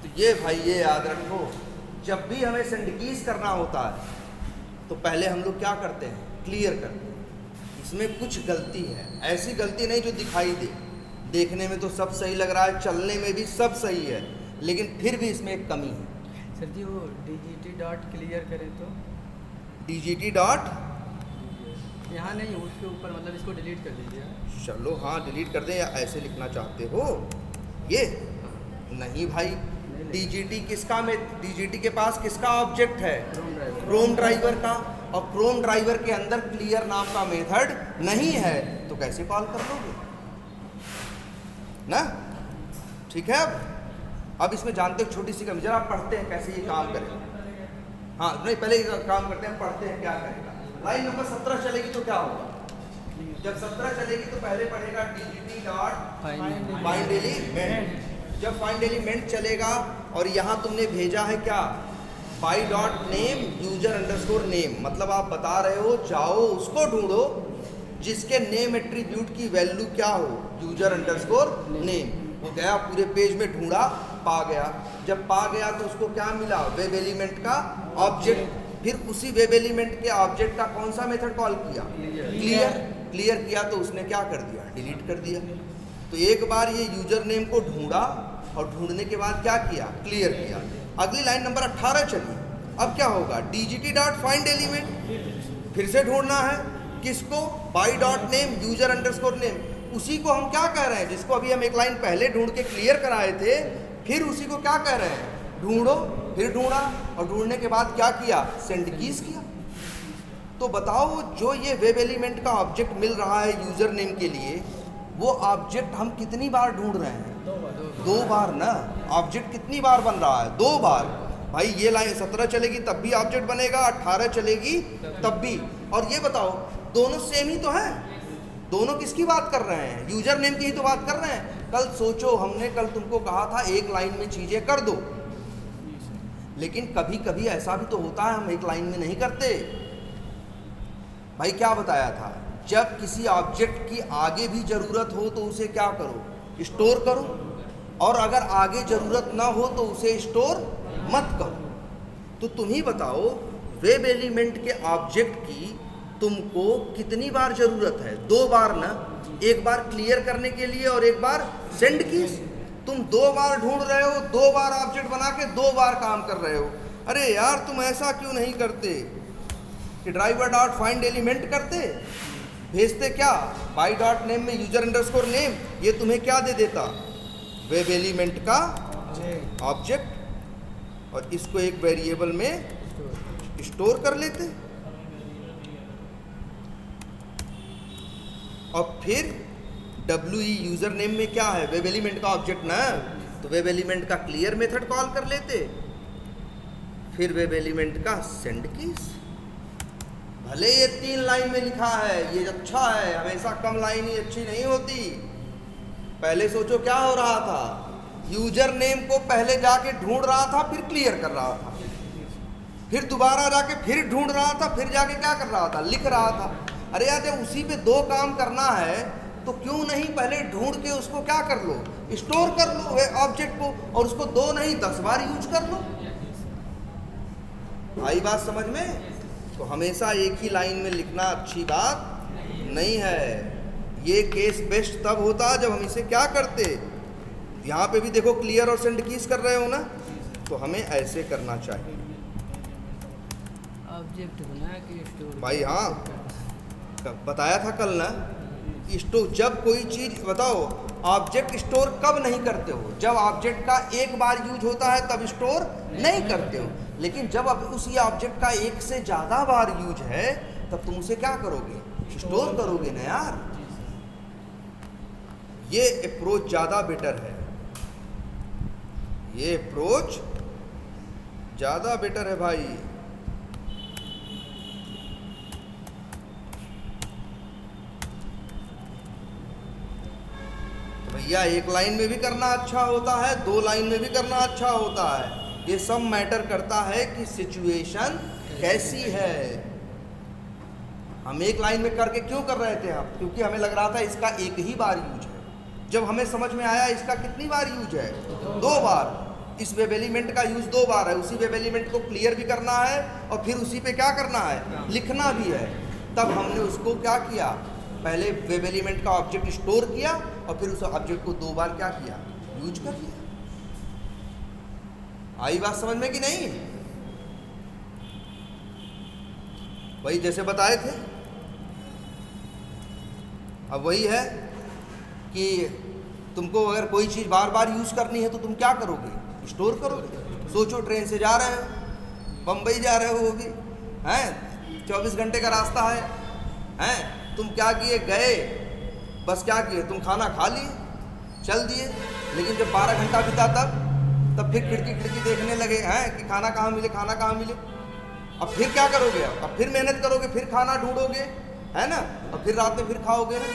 तो ये भाई ये याद रखो, जब भी हमें सेंड कीज करना होता है तो पहले हम लोग क्या करते हैं, क्लियर करते हैं। इसमें कुछ गलती है, ऐसी गलती नहीं जो दिखाई दे, देखने में तो सब सही लग रहा है, चलने में भी सब सही है, लेकिन फिर भी इसमें एक कमी है। सर जी वो DGT डॉट क्लियर करें तो, DGT डॉट यहाँ नहीं, उसके ऊपर, मतलब इसको डिलीट कर दीजिए। चलो हाँ डिलीट कर दें, या ऐसे लिखना चाहते हो ये, नहीं भाई, DGT किसका में, DGT के पास किसका ऑब्जेक्ट है, क्रोम ड्राइवर का, और क्रोम ड्राइवर के अंदर क्लियर नाम का मेथड नहीं है, तो कैसे कॉल कर लोगे ना। ठीक है, अब इसमें जानते हो छोटी सी कमी, जरा पढ़ते हैं कैसे ये काम करेगा। हाँ नहीं, पहले काम करते हैं, पढ़ते हैं क्या करेगा। लाइन नंबर 17 चलेगी तो क्या होगा, जब 17 चलेगी तो पहले पढ़ेगा DGT डॉट फाइंड एलिमेंट। जब फाइंड एलिमेंट चलेगा और यहाँ तुमने भेजा है क्या, by dot name user underscore name, मतलब आप बता रहे हो जाओ उसको ढूंढो जिसके नेम एट्रीब्यूट की वैल्यू क्या हो, यूजर अंडरस्कोर नेम। वो गया पूरे पेज में ढूंढा, पा गया, जब पा गया तो उसको क्या मिला, वेब एलिमेंट का ऑब्जेक्ट, फिर उसी वेब एलिमेंट के ऑब्जेक्ट का कौन सा मेथड कॉल किया, क्लियर किया, तो उसने क्या कर दिया, डिलीट कर दिया। तो एक बार ये यूजर नेम को ढूंढा और ढूंढने के बाद क्या किया, क्लियर किया। अगली लाइन नंबर 18 चली, अब क्या होगा, DGT डॉट फाइंड एलिमेंट, फिर से ढूंढना है किसको, by dot name user underscore name, उसी को हम क्या कह रहे हैं, जिसको अभी हम एक लाइन पहले ढूंढ के क्लियर कराए थे, फिर उसी को क्या कह रहे हैं, ढूंढो, फिर ढूंढा, और ढूंढने के बाद क्या किया, सेंड कीज किया। तो बताओ जो ये वेब एलिमेंट का ऑब्जेक्ट मिल रहा है यूजर नेम के लिए, वो ऑब्जेक्ट हम कितनी बार ढूंढ रहे हैं, 2 बार ना। ऑब्जेक्ट कितनी बार बन रहा है, 2 बार। भाई ये लाइन 17 चलेगी तब भी ऑब्जेक्ट बनेगा, 18 चलेगी तब भी। और ये बताओ दोनों सेम ही तो हैं, दोनों किसकी बात कर रहे हैं, यूजर नेम की ही तो बात कर रहे हैं। कल सोचो, हमने कल तुमको कहा था एक लाइन में चीजें कर दो, लेकिन कभी कभी ऐसा भी तो होता है हम एक लाइन में नहीं करते। भाई क्या बताया था, जब किसी ऑब्जेक्ट की आगे भी जरूरत हो तो उसे क्या करो, स्टोर करो, और अगर आगे जरूरत ना हो तो उसे स्टोर मत करो। तो तुम ही बताओ वेब एलिमेंट के ऑब्जेक्ट की तुमको कितनी बार जरूरत है, 2 बार ना, एक बार क्लियर करने के लिए और एक बार सेंड की। तुम 2 बार ढूंढ रहे हो, 2 बार ऑब्जेक्ट बना के 2 बार काम कर रहे हो। अरे यार तुम ऐसा क्यों नहीं करते कि ड्राइवर डॉट फाइंड एलिमेंट करते, भेजते क्या, बाई डॉट नेम में यूजर अंडरस्कोर नेम, ये तुम्हें क्या दे देता, वेब एलिमेंट का ऑब्जेक्ट, और इसको एक वेरिएबल में स्टोर कर लेते। और फिर WE यूजर नेम में क्या है, वेब एलिमेंट का ऑब्जेक्ट ना, तो वेब एलिमेंट का क्लियर मेथड कॉल कर लेते, फिर वेब एलिमेंट का सेंड कीज। भले ये 3 लाइन में लिखा है, ये अच्छा है, हमेशा कम लाइन ही अच्छी नहीं होती। पहले सोचो क्या हो रहा था, यूजर नेम को पहले जाके ढूंढ रहा था, फिर क्लियर कर रहा था, फिर दोबारा जाके फिर ढूंढ रहा था, फिर जाके क्या कर रहा था, लिख रहा था। अरे यार जब उसी पे 2 काम करना है तो क्यों नहीं पहले ढूंढ के उसको क्या कर लो, स्टोर कर लो ऑब्जेक्ट को, और उसको 2 नहीं 10 बार यूज कर लो। आई बात समझ में? तो हमेशा एक ही लाइन में लिखना अच्छी बात नहीं है। ये केस बेस्ट तब होता जब हम इसे क्या करते, यहाँ पे भी देखो क्लियर और सेंड कीज कर रहे हो ना, तो हमें ऐसे करना चाहिए ऑब्जेक्ट बना के स्टोर भाई। हाँ बताया था कल ना, स्टोर जब कोई चीज़ बताओ, ऑब्जेक्ट स्टोर कब नहीं करते हो, जब ऑब्जेक्ट का एक बार यूज होता है तब स्टोर नहीं करते हो। लेकिन जब अब उसी ऑब्जेक्ट का एक से ज़्यादा बार यूज है तब तुम उसे क्या करोगे, स्टोर करोगे ना यार। ये अप्रोच ज़्यादा बेटर है, ये अप्रोच ज़्यादा बेटर है भाई। भैया एक लाइन में भी करना अच्छा होता है, 2 लाइन में भी करना अच्छा होता है। ये सब मैटर करता है कि सिचुएशन कैसी है। हम एक लाइन में करके क्यों कर रहे थे आप, क्योंकि हमें लग रहा था इसका एक ही बार यूज है। जब हमें समझ में आया इसका कितनी बार यूज है, 2 बार। इस वेब एलिमेंट का यूज 2 बार है, उसी वेब एलिमेंट को क्लियर भी करना है और फिर उसी पे क्या करना है, लिखना भी है। तब हमने उसको क्या किया, पहले वेब एलिमेंट का ऑब्जेक्ट स्टोर किया और फिर उस ऑब्जेक्ट को 2 बार क्या किया, यूज कर लिया। आई बात समझ में कि नहीं? वही जैसे बताए थे, अब वही है कि तुमको अगर कोई चीज़ बार बार यूज करनी है तो तुम क्या करोगे, स्टोर करोगे। सोचो ट्रेन से जा रहे हो, बम्बई जा रहे हो, वो भी हैं 24 घंटे का रास्ता है, तुम क्या किए, गए बस क्या किए, तुम खाना खा लिए, चल दिए। लेकिन जब 12 घंटा बीता तब फिर खिड़की देखने लगे हैं कि खाना कहाँ मिले, खाना कहाँ मिले। अब फिर क्या करोगे, अब फिर मेहनत करोगे, फिर खाना ढूंढोगे, है ना, और फिर रात में फिर खाओगे ना।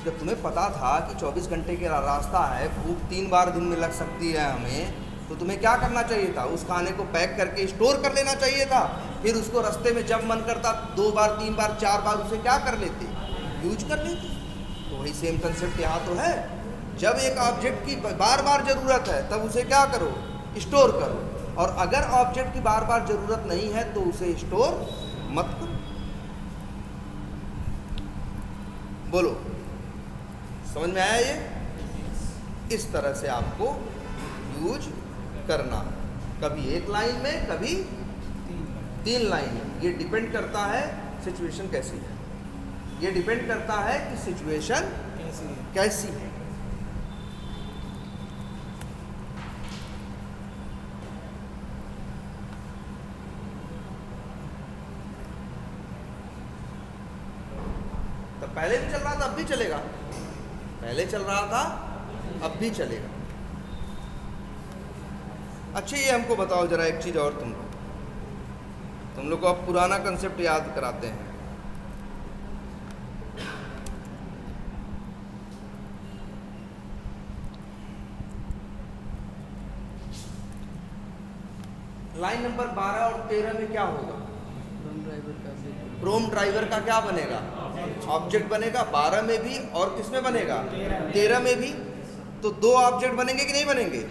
जब तुम्हें पता था कि 24 घंटे का रास्ता है, भूख 3 बार दिन में लग सकती है हमें, तो तुम्हें क्या करना चाहिए था, उस खाने को पैक करके स्टोर कर लेना चाहिए था। फिर उसको रास्ते में जब मन करता 2 बार 3 बार 4 बार उसे क्या कर लेते, यूज कर लेते। तो वही सेम कंसेप्ट यहाँ तो है। जब एक ऑब्जेक्ट की बार बार ज़रूरत है तब उसे क्या करो, स्टोर करो, और अगर ऑब्जेक्ट की बार बार ज़रूरत नहीं है तो उसे स्टोर मत करो। बोलो समझ में आया? ये इस तरह से आपको यूज करना, कभी एक लाइन में कभी 3 लाइन में। ये डिपेंड करता है सिचुएशन कैसी है, ये डिपेंड करता है कि सिचुएशन कैसी है। तो पहले भी चल रहा था अब भी चलेगा, पहले चल रहा था अब भी चलेगा। अच्छा ये हमको बताओ जरा एक चीज़ और, तुम लोग को अब पुराना कंसेप्ट याद कराते हैं। लाइन नंबर 12 और 13 में क्या होगा, प्रोम ड्राइवर का क्या बनेगा, ऑब्जेक्ट बनेगा। 12 में भी और किस में बनेगा, 13 में भी। तो 2 ऑब्जेक्ट बनेंगे कि नहीं बनेंगे?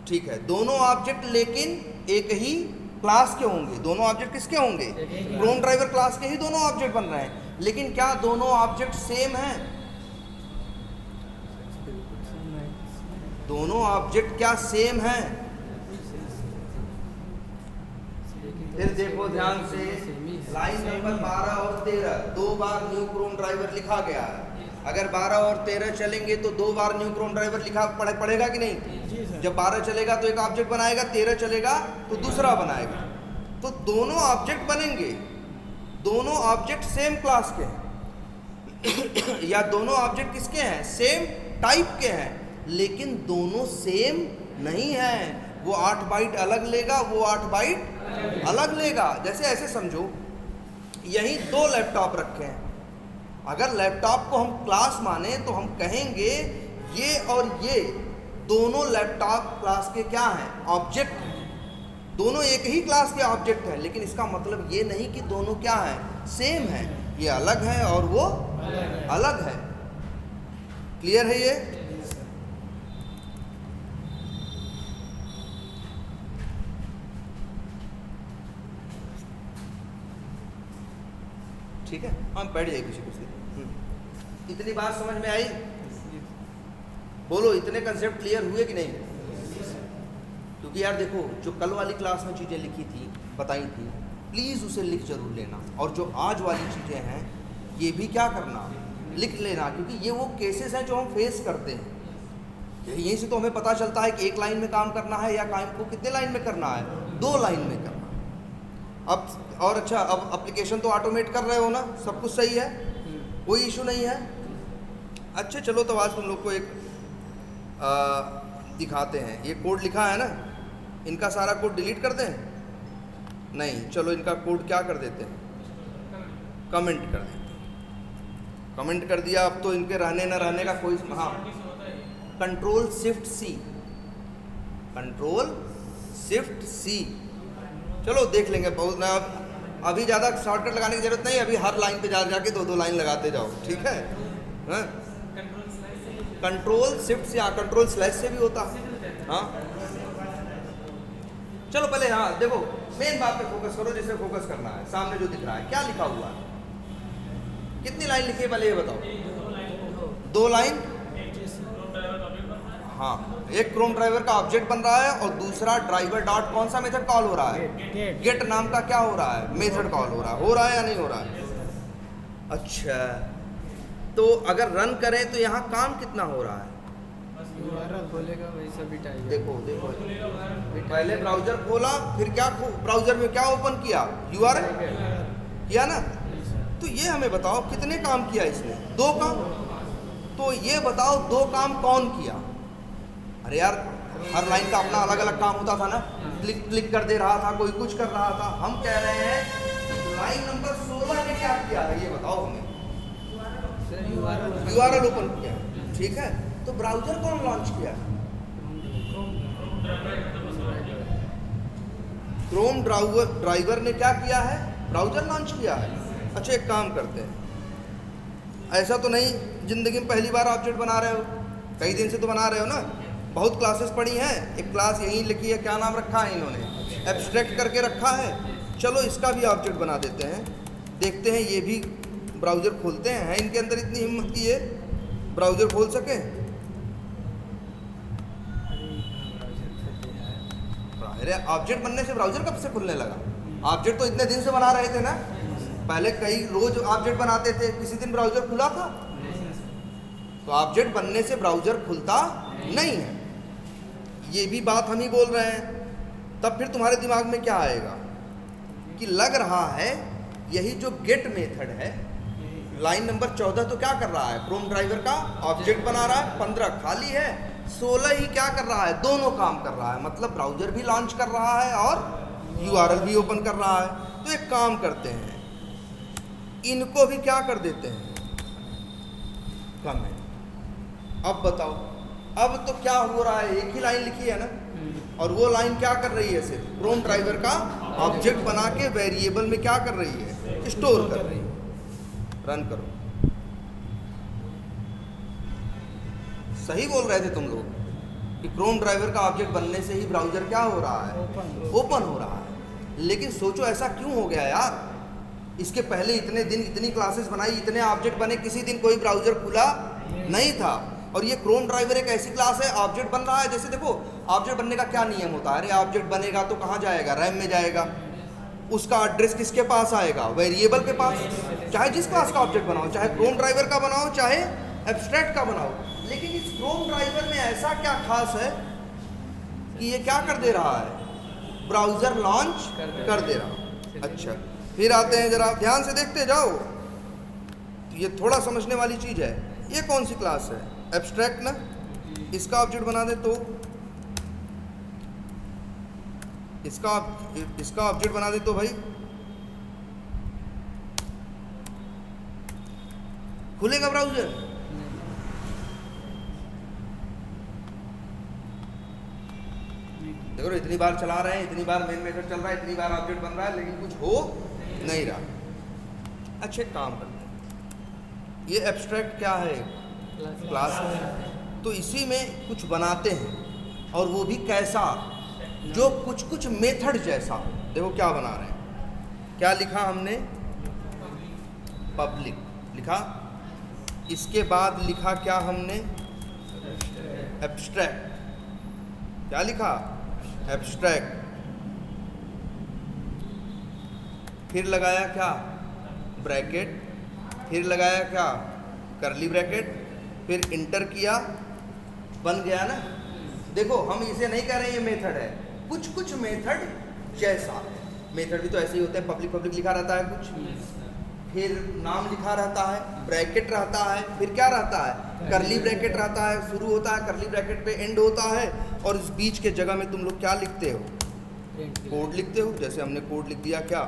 ठीक है, दोनों ऑब्जेक्ट लेकिन एक ही क्लास के होंगे। दोनों ऑब्जेक्ट किसके होंगे, प्रोम ड्राइवर क्लास के ही दोनों ऑब्जेक्ट बन रहे हैं। लेकिन क्या दोनों ऑब्जेक्ट सेम हैं? दोनों ऑब्जेक्ट क्या सेम हैं? फिर देखो ध्यान से, लाइन नंबर 12 और 13 2 बार न्यू क्रोम ड्राइवर लिखा गया है। अगर 12 और 13 चलेंगे तो 2 बार न्यू क्रोम ड्राइवर लिखा पड़ेगा कि नहीं? जी सर। जब 12 चलेगा तो एक ऑब्जेक्ट बनाएगा, 13 चलेगा तो दूसरा बनाएगा। तो दोनों ऑब्जेक्ट बनेंगे, दोनों ऑब्जेक्ट सेम क्लास के हैं या दोनों ऑब्जेक्ट किसके हैं? सेम टाइप के हैं, लेकिन दोनों सेम नहीं हैं। वो 8 बाइट अलग लेगा, वो 8 बाइट अलग लेगा। जैसे ऐसे समझो, यहीं 2 लैपटॉप रखे हैं। अगर लैपटॉप को हम क्लास माने तो हम कहेंगे ये और ये दोनों लैपटॉप क्लास के क्या हैं? ऑब्जेक्ट हैं। दोनों एक ही क्लास के ऑब्जेक्ट हैं, लेकिन इसका मतलब ये नहीं कि दोनों क्या हैं? सेम हैं। ये अलग है और वो अलग है। क्लियर है ये? ठीक है, हम बैठ जाइए पीछे कुछ देर। इतनी बात समझ में आई? बोलो, इतने कंसेप्ट क्लियर हुए कि नहीं? क्योंकि यार देखो, जो कल वाली क्लास में चीज़ें लिखी थी, बताई थी, प्लीज़ उसे लिख जरूर लेना। और जो आज वाली चीज़ें हैं ये भी क्या करना? लिख लेना, क्योंकि ये वो केसेस हैं जो हम फेस करते हैं। यहीं से तो हमें पता चलता है कि एक लाइन में काम करना है या काम को कितने लाइन में करना है? 2 लाइन में करना। अब और अच्छा, अब एप्लीकेशन तो ऑटोमेट कर रहे हो ना, सब कुछ सही है, कोई इशू नहीं है? अच्छा चलो, तो आज तुम लोग को एक दिखाते हैं। ये कोड लिखा है ना, इनका सारा कोड डिलीट कर दें? नहीं, चलो इनका कोड क्या कर देते हैं? कमेंट कर देते हैं। कमेंट कर दिया, अब तो इनके रहने न रहने का कोई, हाँ, control shift C, control shift C. चलो देख लेंगे, बहुत ना, अभी ज़्यादा शॉर्टकट लगाने की जरूरत नहीं। अभी हर लाइन पे जाके 2-2 लाइन लगाते जाओ, ठीक है? कंट्रोल शिफ्ट से, कंट्रोल स्लैश से भी होता है। हाँ चलो पहले, हाँ देखो, मेन बात पे फोकस करो, जिससे फोकस करना है। सामने जो दिख रहा है, क्या लिखा हुआ है? कितनी लाइन लिखी है पहले ये बताओ? 2 लाइन। हाँ, एक क्रोम ड्राइवर का ऑब्जेक्ट बन रहा है और दूसरा ड्राइवर डॉट कौन सा मेथड कॉल हो रहा है? गेट नाम का क्या हो रहा है? मेथड कॉल हो रहा है या नहीं हो रहा है? अच्छा, तो अगर रन करें तो यहाँ काम कितना हो रहा है? URL बोलेगा वही सभी टाइप। देखो देखो, पहले ब्राउजर खोला, फिर क्या ब्राउजर में क्या ओपन किया? URL किया ना। तो ये हमें बताओ कितने काम किया इसने? 2 काम। तो ये बताओ 2 काम कौन किया? अरे यार, हर लाइन का अपना अलग अलग काम होता था ना। क्लिक कर दे रहा था, कोई कुछ कर रहा था। हम कह रहे हैं लाइन नंबर 16 ने क्या किया है, ये बताओ हमें। URL ओपन किया, ठीक है? तो ब्राउजर कौन लॉन्च किया? क्रोम ड्राइवर ने क्या किया है? ब्राउजर लॉन्च किया है। अच्छा, एक काम करते हैं, ऐसा तो नहीं जिंदगी में पहली बार ऑब्जेक्ट बना रहे हो, कई दिन से तो बना रहे हो ना। बहुत क्लासेस पढ़ी हैं। एक क्लास यहीं लिखी है, क्या नाम रखा है इन्होंने? एब्स्ट्रैक्ट करके रखा है। चलो इसका भी ऑब्जेक्ट बना देते हैं, देखते हैं ये भी ब्राउज़र खोलते हैं। इनके अंदर इतनी हिम्मत की ये ब्राउज़र खोल सके? अरे ऑब्जेक्ट बनने से ब्राउज़र कब से खुलने लगा? ऑब्जेक्ट तो इतने दिन से बना रहे थे ना। पहले कई रोज ऑब्जेक्ट बनाते थे, किसी दिन ब्राउज़र खुला था? तो ऑब्जेक्ट बनने से ब्राउज़र खुलता नहीं है। ये भी बात हम ही बोल रहे हैं। तब फिर तुम्हारे दिमाग में क्या आएगा कि लग रहा है यही जो गेट मेथड है, लाइन नंबर 14 तो क्या कर रहा है? क्रोम ड्राइवर का ऑब्जेक्ट बना रहा है। 15 खाली है, 16 ही क्या कर रहा है? दोनों काम कर रहा है। मतलब ब्राउजर भी लॉन्च कर रहा है और URL भी ओपन कर रहा है। तो एक काम करते हैं, इनको भी क्या कर देते हैं? कमेंट। अब बताओ, अब तो क्या हो रहा है? एक ही लाइन लिखी है ना, और वो लाइन क्या कर रही है? सिर्फ क्रोम ड्राइवर का ऑब्जेक्ट बना के वेरिएबल में क्या कर रही है? स्टोर कर रही है। रन करो। सही बोल रहे थे तुम लोग कि क्रोम ड्राइवर का ऑब्जेक्ट बनने से ही ब्राउजर क्या हो रहा है? ओपन हो रहा है। लेकिन सोचो ऐसा क्यों हो गया यार? इसके पहले इतने दिन इतनी क्लासेस बनाई, इतने ऑब्जेक्ट बने, किसी दिन कोई ब्राउजर खुला नहीं था। और ये क्रोम ड्राइवर एक ऐसी क्लास है, ऑब्जेक्ट बन रहा है। जैसे देखो, ऑब्जेक्ट बनने का क्या नियम होता है? अरे ऑब्जेक्ट बनेगा तो कहाँ जाएगा? रैम में जाएगा। उसका एड्रेस किसके पास आएगा? वेरिएबल के पास। चाहे जिस क्लास का ऑब्जेक्ट बनाओ, चाहे क्रोम ड्राइवर का बनाओ, चाहे एब्स्ट्रैक्ट का बनाओ। लेकिन इस क्रोम ड्राइवर में ऐसा क्या खास है कि ये क्या कर दे रहा है, ब्राउज़र लॉन्च कर दे रहा। अच्छा, फिर आते हैं, ज़रा ध्यान से देखते जाओ, तो ये थोड़ा समझने वाली चीज़ है। ये कौन सी क्लास है, एब्स्ट्रैक्ट ना, इसका ऑब्जेक्ट बना दे तो इसका ऑब्जेक्ट बना दे तो भाई खुलेगा ब्राउज़र? देखो इतनी बार चला रहे हैं, इतनी बार मेन मेथड चल रहा है, इतनी बार ऑब्जेक्ट बन रहा है, लेकिन कुछ हो नहीं रहा। अच्छे काम करते हैं। ये एब्स्ट्रैक्ट क्या है, क्लास है। तो इसी में कुछ बनाते हैं, और वो भी कैसा, जो कुछ मेथड जैसा। देखो क्या बना रहे हैं, क्या लिखा हमने, पब्लिक लिखा, इसके बाद लिखा क्या हमने, एब्स्ट्रैक्ट। क्या लिखा, एब्स्ट्रैक्ट। फिर लगाया क्या, ब्रैकेट, फिर लगाया क्या, करली ब्रैकेट, फिर इंटर किया, बन गया ना। देखो हम इसे नहीं कह रहे ये मेथड है, कुछ मेथड जैसा। मेथड भी तो ऐसे ही होते हैं, पब्लिक लिखा रहता है कुछ, फिर नाम लिखा रहता है, ब्रैकेट रहता है, फिर क्या रहता है, करली ब्रैकेट रहता है, शुरू होता है करली ब्रैकेट पे, एंड होता है। और इस बीच के जगह में तुम लोग क्या लिखते हो, कोड लिखते हो। जैसे हमने कोड लिख दिया क्या,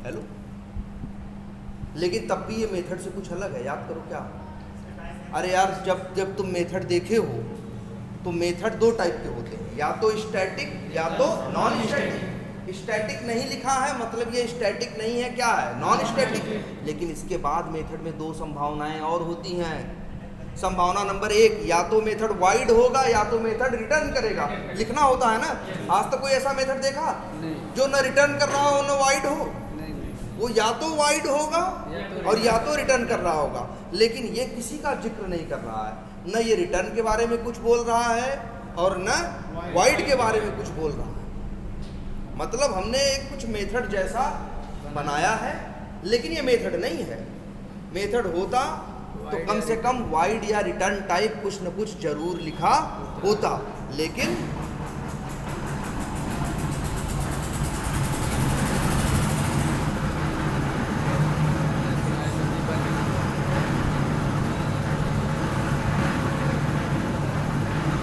हेलो। लेकिन तब भी ये मेथड से कुछ अलग है, याद करो क्या। अरे यार, जब तुम मेथड देखे हो तो मेथड दो टाइप के होते हैं, या तो स्टैटिक या तो नॉन स्टैटिक। स्टैटिक नहीं लिखा है मतलब ये स्टैटिक नहीं है, क्या है, नॉन स्टैटिक। लेकिन इसके बाद मेथड में दो संभावनाएं और होती हैं। संभावना नंबर 1, या तो मेथड वाइड होगा या तो मेथड रिटर्न करेगा। लिखना होता है ना। आज तक कोई ऐसा मेथड देखा जो न रिटर्न कर रहा हो न वाइड हो? वो या तो वाइड होगा और या तो रिटर्न कर रहा होगा। लेकिन ये किसी का जिक्र नहीं कर रहा है, न ये रिटर्न के बारे में कुछ बोल रहा है और न वाइड के बारे में कुछ बोल रहा है। मतलब हमने एक कुछ मेथड जैसा बनाया है, लेकिन ये मेथड नहीं है। मेथड होता तो कम से कम वाइड या रिटर्न टाइप कुछ न कुछ जरूर लिखा होता। लेकिन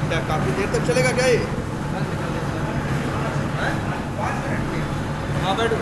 क्या काफी देर तक चलेगा क्या ये? 5 मिनट में। हाँ बैठो।